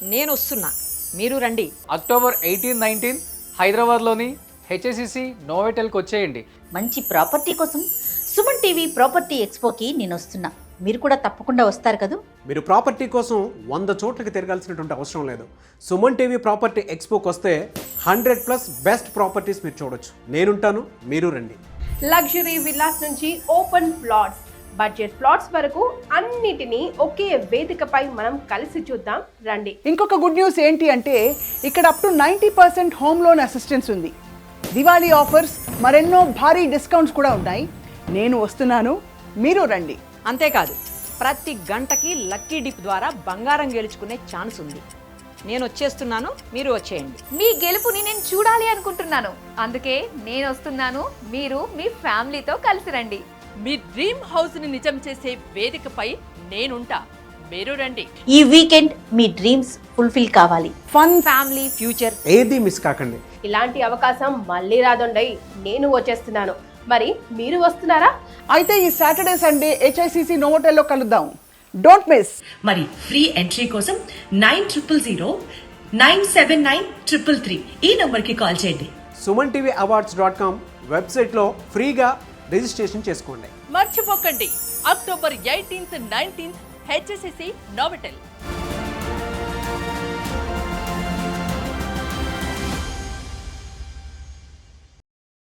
నేను వస్తున్నా, మీరు రండి. అక్టోబర్ 18-19 హైదరాబాద్లోని హెచ్ఎస్సిసి నోవెటెల్కి వచ్చేయండి. మంచి ప్రాపర్టీ కోసం సుమన్ టీవీ ప్రాపర్టీ ఎక్స్పోకి నేను వస్తున్నా. మీరు కూడా తప్పకుండా వస్తారు కదా. మీరు ప్రాపర్టీ కోసం 100 చోట్లకి తిరగాల్సినటువంటి అవసరం లేదు. సుమన్ టీవీ ప్రాపర్టీ ఎక్స్పోకి వస్తే 100+ బెస్ట్ ప్రాపర్టీస్ మీరు చూడొచ్చు. నేనుంటాను, మీరు రండి. లగ్జరీ విల్లాస్ నుంచి ఓపెన్ ప్లాట్స్, బడ్జెట్ ప్లాట్స్ వరకు అన్నిటినీ ఒకే వేదికపై మనం కలిసి చూద్దాం రండి. ఇంకొక గుడ్ న్యూస్ ఏంటి అంటే ఇక్కడ up to 90% home loan assistance ఉంది. దివాళీ ఆఫర్స్, మరెన్నో భారీ డిస్కౌంట్స్ కూడా ఉన్నాయి. నేను వస్తున్నాను, మీరు రండి. అంతేకాదు, ప్రతి గంటకి లక్కీ డిప్ ద్వారా బంగారం గెలుచుకునే ఛాన్స్ ఉంది. నేను వచ్చేస్తున్నాను, మీరు వచ్చేయండి. మీ గెలుపుని నేను చూడాలి అనుకుంటున్నాను. అందుకే నేను వస్తున్నాను, మీరు మీ ఫ్యామిలీతో కలిసి రండి. మీ డ్రీమ్ హౌస్ ని నిజం చేసే వేదికపై నేనుంటా, మీరు రండి. ఈ వీకెండ్ మీ డ్రీమ్స్ ఫుల్ఫిల్ కావాలి. ఫన్, ఫ్యామిలీ, ఫ్యూచర్ ఏది మిస్ కాకండి. ఇలాంటి అవకాశం మళ్ళీ రాదొండై. నేను వచ్చేస్తున్నాను, మరి మీరు వస్తున్నారా? అయితే ఈ సాటర్డే సండే హెచ్ఐసిసి నోవోటెల్లో కలుద్దాం. Don't miss. మరి ఫ్రీ ఎంట్రీ కోసం 9000979333 ఈ నంబర్కి కాల్ చేయండి. సుమన్ టీవీ awards.com వెబ్సైట్లో ఫ్రీగా రిజిస్ట్రేషన్ చేసుకోండి. మర్చిపోకండి, అక్టోబర్ 18-19 హెచ్ఎస్సిసి నోవెటెల్.